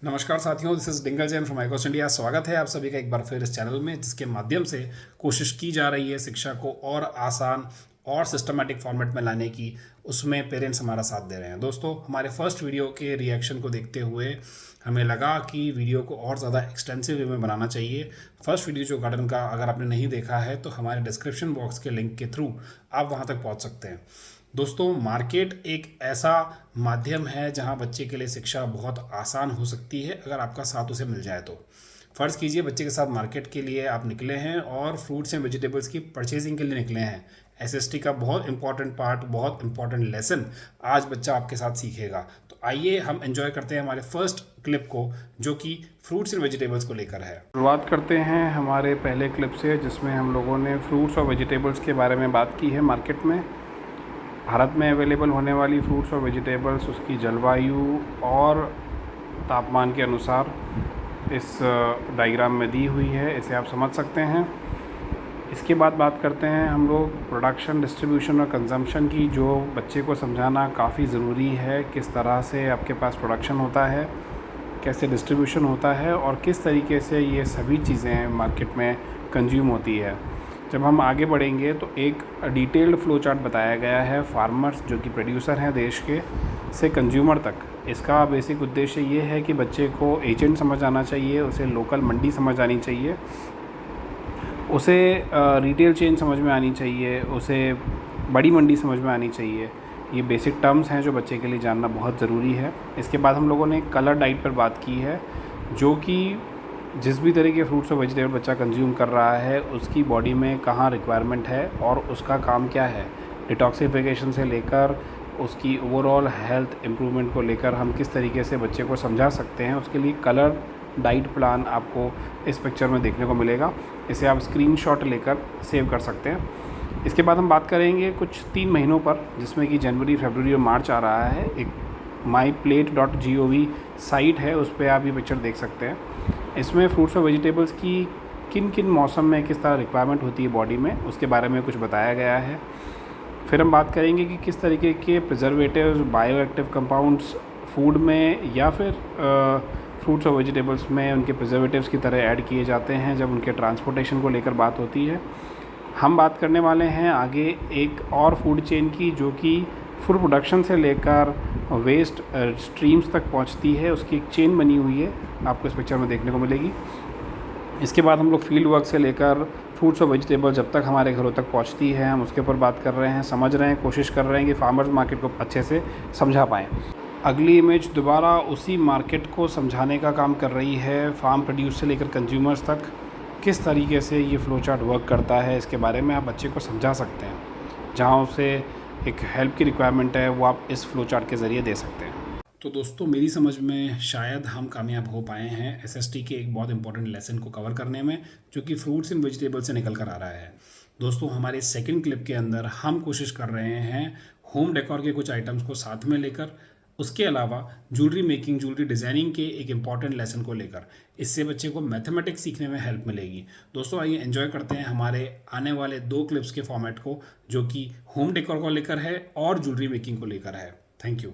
नमस्कार साथियों, this is Dingal Jain from Icos India. स्वागत है आप सभी का एक बार फिर इस चैनल में, जिसके माध्यम से कोशिश की जा रही है शिक्षा को और आसान और सिस्टमैटिक फॉर्मेट में लाने की। उसमें पेरेंट्स हमारा साथ दे रहे हैं। दोस्तों, हमारे फर्स्ट वीडियो के रिएक्शन को देखते हुए हमें लगा कि वीडियो को और ज़्यादा एक्सटेंसिव वे में बनाना चाहिए। फर्स्ट वीडियो जो गार्डन का अगर आपने नहीं देखा है तो हमारे डिस्क्रिप्शन बॉक्स के लिंक के थ्रू आप वहाँ तक पहुँच सकते हैं। दोस्तों, मार्केट एक ऐसा माध्यम है जहां बच्चे के लिए शिक्षा बहुत आसान हो सकती है अगर आपका साथ उसे मिल जाए तो। फ़र्ज़ कीजिए बच्चे के साथ मार्केट के लिए आप निकले हैं और फ्रूट्स एंड वेजिटेबल्स की परचेजिंग के लिए निकले हैं। एसएसटी का बहुत इंपॉर्टेंट पार्ट, बहुत इंपॉर्टेंट लेसन आज बच्चा आपके साथ सीखेगा। तो आइए हम एंजॉय करते हैं हमारे फर्स्ट क्लिप को, जो कि फ्रूट्स एंड वेजिटेबल्स को लेकर है। शुरुआत करते हैं हमारे पहले क्लिप से, जिसमें हम लोगों ने फ्रूट्स और वेजिटेबल्स के बारे में बात की है। मार्केट में भारत में अवेलेबल होने वाली फ्रूट्स और वेजिटेबल्स उसकी जलवायु और तापमान के अनुसार इस डायग्राम में दी हुई है, इसे आप समझ सकते हैं। इसके बाद बात करते हैं हम लोग प्रोडक्शन, डिस्ट्रीब्यूशन और कंजम्पशन की, जो बच्चे को समझाना काफ़ी ज़रूरी है। किस तरह से आपके पास प्रोडक्शन होता है, कैसे डिस्ट्रीब्यूशन होता है और किस तरीके से ये सभी चीज़ें मार्केट में कंज्यूम होती है। जब हम आगे बढ़ेंगे तो एक डिटेल्ड फ्लो चार्ट बताया गया है फार्मर्स, जो कि प्रोड्यूसर हैं देश के, से कंज्यूमर तक। इसका बेसिक उद्देश्य ये है कि बच्चे को एजेंट समझ आना चाहिए, उसे लोकल मंडी समझ आनी चाहिए, उसे रिटेल चेन समझ में आनी चाहिए, उसे बड़ी मंडी समझ में आनी चाहिए। ये बेसिक टर्म्स हैं जो बच्चे के लिए जानना बहुत ज़रूरी है। इसके बाद हम लोगों ने कलर डाइट पर बात की है, जो कि जिस भी तरह के फ्रूट्स और वेजिटेबल बच्चा कंज्यूम कर रहा है उसकी बॉडी में कहाँ रिक्वायरमेंट है और उसका काम क्या है। डिटॉक्सिफिकेशन से लेकर उसकी ओवरऑल हेल्थ इम्प्रूवमेंट को लेकर हम किस तरीके से बच्चे को समझा सकते हैं, उसके लिए कलर डाइट प्लान आपको इस पिक्चर में देखने को मिलेगा। इसे आप स्क्रीनशॉट लेकर सेव कर सकते हैं। इसके बाद हम बात करेंगे कुछ 3 महीनों पर, जिसमें कि जनवरी, फरवरी और मार्च आ रहा है। एक myplate.gov साइट है, उस पर आप ये पिक्चर देख सकते हैं। इसमें फ्रूट्स और वेजिटेबल्स की किन किन मौसम में किस तरह रिक्वायरमेंट होती है बॉडी में, उसके बारे में कुछ बताया गया है। फिर हम बात करेंगे कि किस तरीके के preservatives, bio active compounds food में या फिर फ्रूट्स और वेजिटेबल्स में उनके प्रिजर्वेटिव्स की तरह ऐड किए जाते हैं जब उनके ट्रांसपोर्टेशन को लेकर बात होती है। हम बात करने वाले हैं आगे एक और फूड चेन की, जो कि फूड प्रोडक्शन से लेकर वेस्ट स्ट्रीम्स तक पहुंचती है। उसकी एक चेन बनी हुई है, आपको इस पिक्चर में देखने को मिलेगी। इसके बाद हम लोग फील्ड वर्क से लेकर फ्रूट्स और वेजिटेबल जब तक हमारे घरों तक पहुंचती है, हम उसके ऊपर बात कर रहे हैं, समझ रहे हैं, कोशिश कर रहे हैं कि फार्मर्स मार्केट को अच्छे से समझा पाएँ। अगली इमेज दोबारा उसी मार्केट को समझाने का काम कर रही है, फार्म प्रोड्यूस से लेकर कंज्यूमर्स तक किस तरीके से ये फ्लो चार्ट वर्क करता है, इसके बारे में आप बच्चे को समझा सकते हैं। जहाँ उसे एक हेल्प की रिक्वायरमेंट है, वो आप इस फ्लो चार्ट के ज़रिए दे सकते हैं। तो दोस्तों, मेरी समझ में शायद हम कामयाब हो पाए हैं एसएसटी के एक बहुत इंपॉर्टेंट लेसन को कवर करने में, जो कि फ्रूट्स एंड वेजिटेबल से निकल कर आ रहा है। दोस्तों, हमारे सेकंड क्लिप के अंदर हम कोशिश कर रहे हैं होम डेकोर के कुछ आइटम्स को साथ में लेकर, उसके अलावा ज्वेलरी मेकिंग, ज्वेलरी डिज़ाइनिंग के एक इंपॉर्टेंट लेसन को लेकर। इससे बच्चे को मैथमेटिक्स सीखने में हेल्प मिलेगी। दोस्तों, आइए एंजॉय करते हैं हमारे आने वाले 2 क्लिप्स के फॉर्मेट को, जो कि होम डेकोर को लेकर है और ज्वेलरी मेकिंग को लेकर है। Thank you.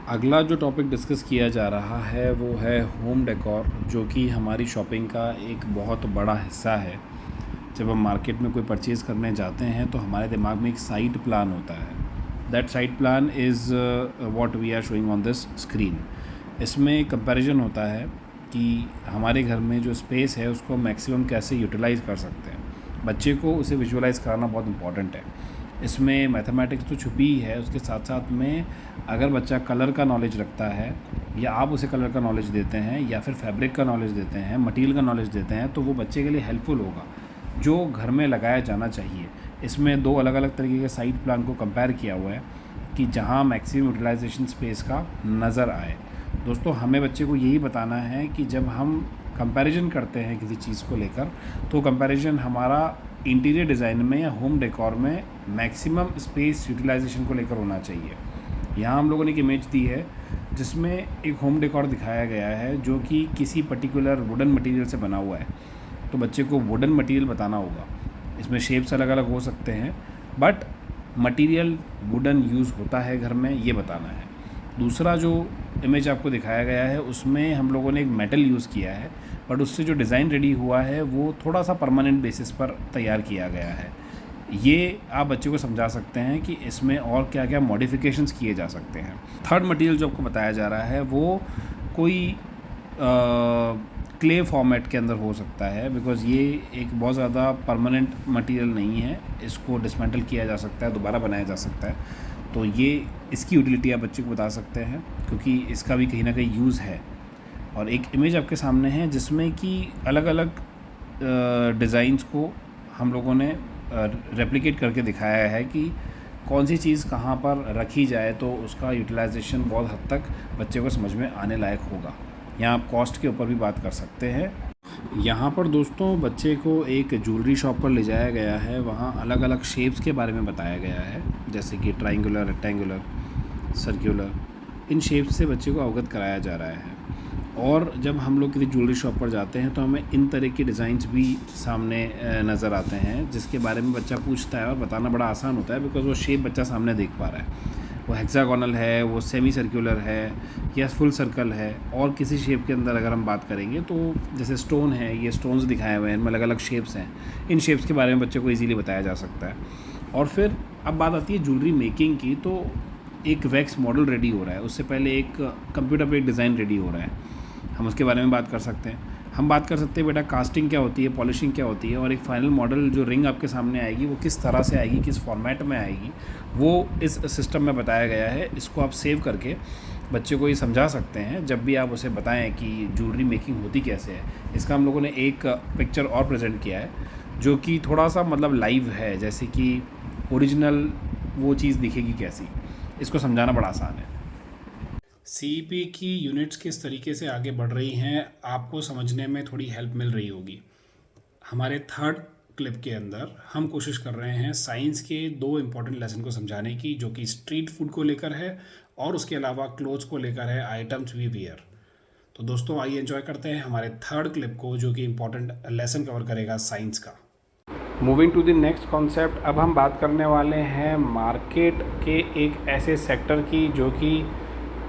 अगला जो टॉपिक डिस्कस किया जा रहा है वो है होम डेकोर, जो कि हमारी शॉपिंग का एक बहुत बड़ा हिस्सा है। जब हम मार्केट में कोई परचेज़ करने जाते हैं तो हमारे दिमाग में एक साइट प्लान होता है। That site plan is what we are showing on this screen. इसमें कंपैरिजन होता है कि हमारे घर में जो स्पेस है उसको मैक्सिमम कैसे यूटिलाइज़ कर सकते हैं। बच्चे को उसे विजुअलाइज़ कराना बहुत इंपॉर्टेंट है। इसमें मैथमेटिक्स तो छुपी ही है, उसके साथ साथ में अगर बच्चा कलर का नॉलेज रखता है, या आप उसे कलर का नॉलेज देते हैं, या फिर फैब्रिक का नॉलेज देते हैं, मटेरियल का नॉलेज देते हैं, तो वो बच्चे के लिए हेल्पफुल होगा, जो घर में लगाया जाना चाहिए। इसमें 2 अलग अलग तरीके के साइट प्लान को कंपेयर किया हुआ है कि जहाँ मैक्सिमम यूटिलाइजेशन स्पेस का नज़र आए। दोस्तों, हमें बच्चे को यही बताना है कि जब हम कंपैरिजन करते हैं किसी चीज़ को लेकर, तो कंपैरिजन हमारा इंटीरियर डिज़ाइन में या होम डेकोर में मैक्सिमम स्पेस यूटिलाइजेशन को लेकर होना चाहिए। यहाँ हम लोगों ने एक इमेज दी है जिसमें एक होम डेकोर दिखाया गया है, जो कि किसी पर्टिकुलर वुडन मटेरियल से बना हुआ है। तो बच्चे को वुडन मटेरियल बताना होगा। इसमें शेप्स अलग अलग हो सकते हैं, बट मटेरियल वुडन यूज़ होता है घर में, ये बताना है। दूसरा जो इमेज आपको दिखाया गया है उसमें हम लोगों ने एक मेटल यूज़ किया है, बट उससे जो डिज़ाइन रेडी हुआ है वो थोड़ा सा परमानेंट बेसिस पर तैयार किया गया है। ये आप बच्चे को समझा सकते हैं कि इसमें और क्या क्या मॉडिफिकेशंस किए जा सकते हैं। थर्ड मटेरियल जो आपको बताया जा रहा है वो कोई क्ले फॉर्मेट के अंदर हो सकता है, बिकॉज़ ये एक बहुत ज़्यादा परमानेंट मटेरियल नहीं है, इसको डिसमेंटल किया जा सकता है, दोबारा बनाया जा सकता है। तो ये इसकी यूटिलिटी आप बच्चे को बता सकते हैं, क्योंकि इसका भी कहीं ना कहीं यूज़ है। और एक इमेज आपके सामने है जिसमें कि अलग अलग डिज़ाइंस को हम लोगों ने रेप्लिकेट करके दिखाया है कि कौन सी चीज़ कहाँ पर रखी जाए तो उसका यूटिलाइजेशन बहुत हद तक बच्चे को समझ में आने लायक होगा। यहाँ आप कॉस्ट के ऊपर भी बात कर सकते हैं। यहाँ पर दोस्तों बच्चे को एक ज्वेलरी शॉप पर ले जाया गया है, वहाँ अलग अलग शेप्स के बारे में बताया गया है, जैसे कि ट्रायंगुलर, रेक्टेंगुलर, सर्कुलर, इन शेप्स से बच्चे को अवगत कराया जा रहा है। और जब हम लोग किसी ज्वेलरी शॉप पर जाते हैं तो हमें इन तरह के डिज़ाइंस भी सामने नज़र आते हैं, जिसके बारे में बच्चा पूछता है और बताना बड़ा आसान होता है, बिकॉज़ वो शेप बच्चा सामने देख पा रहा है। वो हेक्सागोनल है, वो सेमी सर्कुलर है या फुल सर्कल है। और किसी शेप के अंदर अगर हम बात करेंगे तो जैसे स्टोन है, ये स्टोन्स दिखाए हुए हैं, इनमें अलग अलग शेप्स हैं, इन शेप्स के बारे में बच्चे को इजीली बताया जा सकता है। और फिर अब बात आती है ज्वेलरी मेकिंग की, तो एक वैक्स मॉडल रेडी हो रहा है, उससे पहले एक कंप्यूटर पे एक डिज़ाइन रेडी हो रहा है, हम उसके बारे में बात कर सकते हैं। हम बात कर सकते हैं बेटा कास्टिंग क्या होती है, पॉलिशिंग क्या होती है, और एक फाइनल मॉडल जो रिंग आपके सामने आएगी वो किस तरह से आएगी, किस फॉर्मेट में आएगी, वो इस सिस्टम में बताया गया है। इसको आप सेव करके बच्चे को ये समझा सकते हैं जब भी आप उसे बताएं कि ज्वेलरी मेकिंग होती कैसे है। इसका हम लोगों ने एक पिक्चर और प्रेजेंट किया है जो कि थोड़ा सा मतलब लाइव है, जैसे कि ओरिजिनल वो चीज़ दिखेगी कैसी, इसको समझाना बड़ा आसान है। सीईपी की यूनिट्स किस तरीके से आगे बढ़ रही हैं आपको समझने में थोड़ी हेल्प मिल रही होगी। हमारे थर्ड क्लिप के अंदर हम कोशिश कर रहे हैं साइंस के 2 इम्पॉर्टेंट लेसन को समझाने की, जो कि स्ट्रीट फूड को लेकर है और उसके अलावा क्लोथ्स को लेकर है, आइटम्स वी वियर। तो दोस्तों आइए एंजॉय करते हैं हमारे थर्ड क्लिप को, जो कि इम्पॉर्टेंट लेसन कवर करेगा साइंस का। Moving to the next concept, अब हम बात करने वाले हैं मार्केट के एक ऐसे सेक्टर की जो कि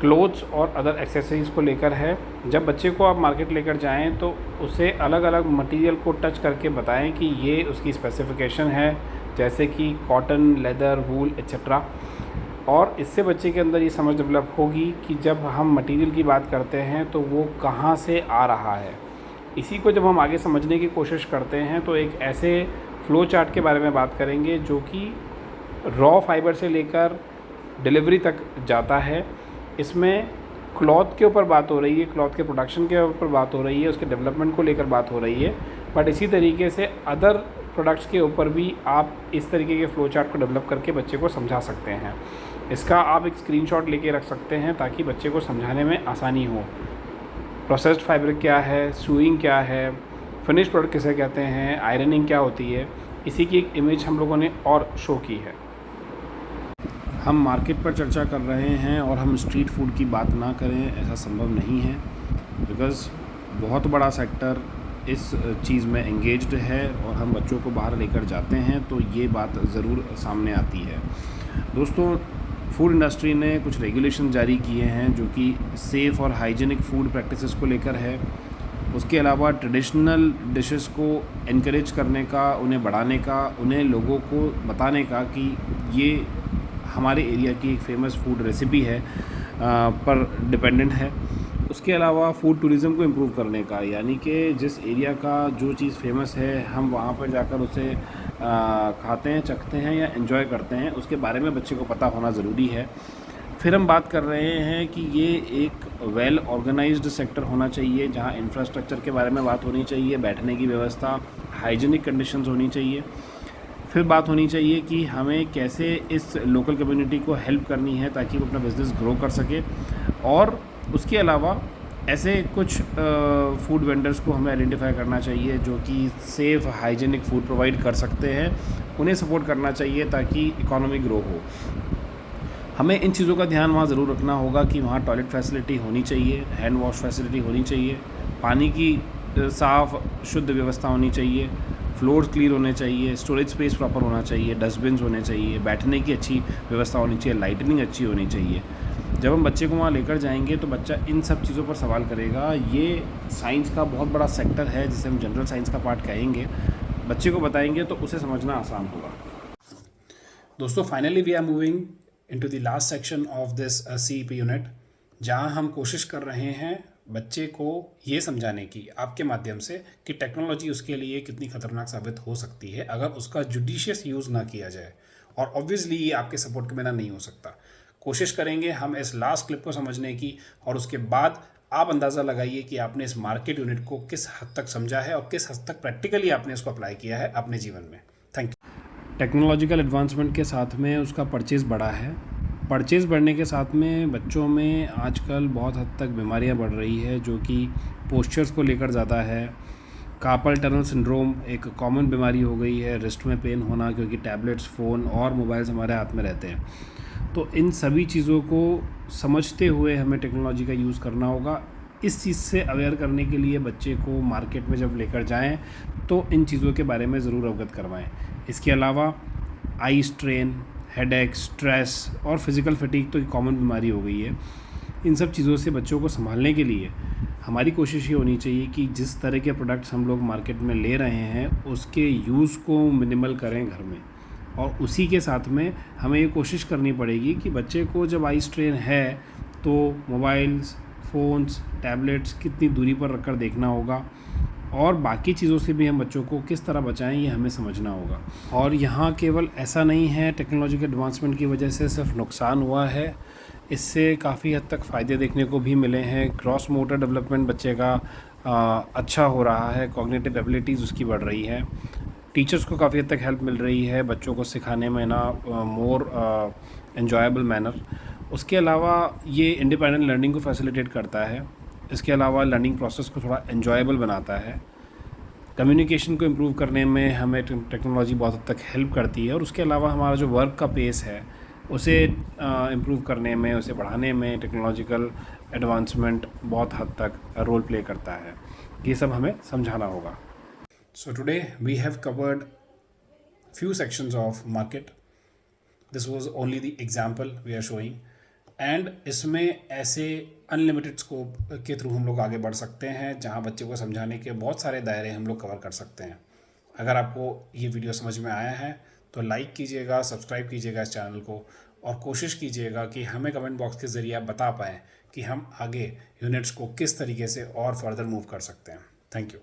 क्लोथ्स और अदर एक्सेसरीज़ को लेकर है। जब बच्चे को आप मार्केट लेकर जाएं तो उसे अलग अलग मटेरियल को टच करके बताएं कि ये उसकी स्पेसिफिकेशन है, जैसे कि कॉटन, लेदर, वूल एक्सेट्रा। और इससे बच्चे के अंदर ये समझ डेवलप होगी कि जब हम मटेरियल की बात करते हैं तो वो कहाँ से आ रहा है। इसी को जब हम आगे समझने की कोशिश करते हैं तो एक ऐसे फ़्लो चार्ट के बारे में बात करेंगे जो कि रॉ फाइबर से लेकर डिलीवरी तक जाता है। इसमें क्लॉथ के ऊपर बात हो रही है, क्लॉथ के प्रोडक्शन के ऊपर बात हो रही है, उसके डेवलपमेंट को लेकर बात हो रही है, बट इसी तरीके से अदर प्रोडक्ट्स के ऊपर भी आप इस तरीके के फ़्लो चार्ट को डेवलप करके बच्चे को समझा सकते हैं। इसका आप एक स्क्रीनशॉट लेके रख सकते हैं ताकि बच्चे को समझाने में आसानी हो। प्रोसेस्ड फैब्रिक क्या है, सूइंग क्या है, फिनिश प्रोडक्ट किसे कहते हैं, आयरनिंग क्या होती है, इसी की एक इमेज हम लोगों ने और शो की है। हम मार्केट पर चर्चा कर रहे हैं और हम स्ट्रीट फूड की बात ना करें ऐसा संभव नहीं है, बिकॉज़ बहुत बड़ा सेक्टर इस चीज़ में एंगेज्ड है और हम बच्चों को बाहर लेकर जाते हैं तो ये बात ज़रूर सामने आती है। दोस्तों, फूड इंडस्ट्री ने कुछ रेगुलेशन जारी किए हैं जो कि सेफ़ और हाइजीनिक फूड प्रैक्टिसेस को लेकर है। उसके अलावा ट्रेडिशनल डिशेस को एनकरेज करने का, उन्हें बढ़ाने का, उन्हें लोगों को बताने का कि ये हमारे एरिया की एक फ़ेमस फूड रेसिपी है पर डिपेंडेंट है। उसके अलावा फूड टूरिज़्म को इम्प्रूव करने का, यानी कि जिस एरिया का जो चीज़ फेमस है हम वहाँ पर जाकर उसे खाते हैं, चखते हैं या एंजॉय करते हैं, उसके बारे में बच्चे को पता होना ज़रूरी है। फिर हम बात कर रहे हैं कि ये एक वेल ऑर्गेनाइज्ड सेक्टर होना चाहिए जहाँ इंफ्रास्ट्रक्चर के बारे में बात होनी चाहिए, बैठने की व्यवस्था, हाइजीनिक कंडीशंस होनी चाहिए। फिर बात होनी चाहिए कि हमें कैसे इस लोकल कम्युनिटी को हेल्प करनी है ताकि वो अपना बिज़नेस ग्रो कर सके। और उसके अलावा ऐसे कुछ फूड वेंडर्स को हमें आइडेंटिफाई करना चाहिए जो कि सेफ़ हाइजीनिक फूड प्रोवाइड कर सकते हैं, उन्हें सपोर्ट करना चाहिए ताकि इकोनॉमी ग्रो हो। हमें इन चीज़ों का ध्यान वहाँ ज़रूर रखना होगा कि वहाँ टॉयलेट फैसिलिटी होनी चाहिए, हैंड वॉश फैसिलिटी होनी चाहिए, पानी की साफ़ शुद्ध व्यवस्था होनी चाहिए, फ्लोर्स क्लीन होने चाहिए, स्टोरेज स्पेस प्रॉपर होना चाहिए, डस्टबिन्स होने चाहिए, बैठने की अच्छी व्यवस्था होनी चाहिए, लाइटनिंग अच्छी होनी चाहिए। जब हम बच्चे को वहाँ लेकर जाएंगे तो बच्चा इन सब चीज़ों पर सवाल करेगा। ये साइंस का बहुत बड़ा सेक्टर है जिसे हम जनरल साइंस का पार्ट कहेंगे। बच्चे को बताएंगे तो उसे समझना आसान होगा। दोस्तों, finally we are moving into the last section of this CEP unit, जहां हम कोशिश कर रहे हैं बच्चे को ये समझाने की आपके माध्यम से कि टेक्नोलॉजी उसके लिए कितनी खतरनाक साबित हो सकती है अगर उसका जुडिशियस यूज़ ना किया जाए। और ऑब्वियसली ये आपके सपोर्ट के बिना नहीं हो सकता। कोशिश करेंगे हम इस लास्ट क्लिप को समझने की, और उसके बाद आप अंदाज़ा लगाइए कि आपने इस मार्केट यूनिट को किस हद तक समझा है और किस हद तक प्रैक्टिकली आपने इसको अप्लाई किया है अपने जीवन में। Thank you. टेक्नोलॉजिकल एडवांसमेंट के साथ में उसका परचेज़ बढ़ा है। परचेज़ बढ़ने के साथ में बच्चों में आजकल बहुत हद तक बीमारियां बढ़ रही है, जो कि पोस्चर्स को लेकर ज़्यादा है। कार्पल टनल सिंड्रोम एक कॉमन बीमारी हो गई है, रिस्ट में पेन होना, क्योंकि टैबलेट्स, फ़ोन और मोबाइल्स हमारे हाथ में रहते हैं। तो इन सभी चीज़ों को समझते हुए हमें टेक्नोलॉजी का यूज़ करना होगा। इस चीज़ से अवेयर करने के लिए बच्चे को मार्केट में जब लेकर जाएं तो इन चीज़ों के बारे में ज़रूर अवगत करवाएं। इसके अलावा आई स्ट्रेन, हेडेक, स्ट्रेस और फिज़िकल फटीग तो एक कॉमन बीमारी हो गई है। इन सब चीज़ों से बच्चों को संभालने के लिए हमारी कोशिश ये होनी चाहिए कि जिस तरह के प्रोडक्ट्स हम लोग मार्केट में ले रहे हैं उसके यूज़ को मिनिमल करें घर में, और उसी के साथ में हमें ये कोशिश करनी पड़ेगी कि बच्चे को जब आई स्ट्रेन है तो मोबाइल्स, फ़ोन्स, टैबलेट्स कितनी दूरी पर रखकर देखना होगा, और बाकी चीज़ों से भी हम बच्चों को किस तरह बचाएं ये हमें समझना होगा। और यहाँ केवल ऐसा नहीं है टेक्नोलॉजी के एडवांसमेंट की वजह से सिर्फ नुकसान हुआ है, इससे काफ़ी हद तक फ़ायदे देखने को भी मिले हैं। क्रॉस मोटर डेवलपमेंट बच्चे का अच्छा हो रहा है, कॉग्निटिव एबिलिटीज़ उसकी बढ़ रही है, टीचर्स को काफ़ी हद तक हेल्प मिल रही है बच्चों को सिखाने में ना मोर एन्जॉयबल मैनर। उसके अलावा ये इंडिपेंडेंट लर्निंग को फैसिलिटेट करता है। इसके अलावा लर्निंग प्रोसेस को थोड़ा एन्जॉयबल बनाता है। कम्युनिकेशन को इम्प्रूव करने में हमें टेक्नोलॉजी बहुत हद तक हेल्प करती है। और उसके अलावा हमारा जो वर्क का पेस है उसे इम्प्रूव करने में, उसे बढ़ाने में टेक्नोलॉजिकल एडवांसमेंट बहुत हद तक रोल प्ले करता है। ये सब हमें समझाना होगा। So today we have covered few sections of market. This was only the example we are showing. And इसमें ऐसे अनलिमिटेड स्कोप के थ्रू हम लोग आगे बढ़ सकते हैं जहां बच्चे को समझाने के बहुत सारे दायरे हम लोग कवर कर सकते हैं। अगर आपको ये वीडियो समझ में आया है तो लाइक कीजिएगा, सब्सक्राइब कीजिएगा इस चैनल को, और कोशिश कीजिएगा कि हमें कमेंट बॉक्स के ज़रिए आप बता पाएँ कि हम आगे यूनिट्स को किस तरीके से और फर्दर मूव कर सकते हैं। Thank you.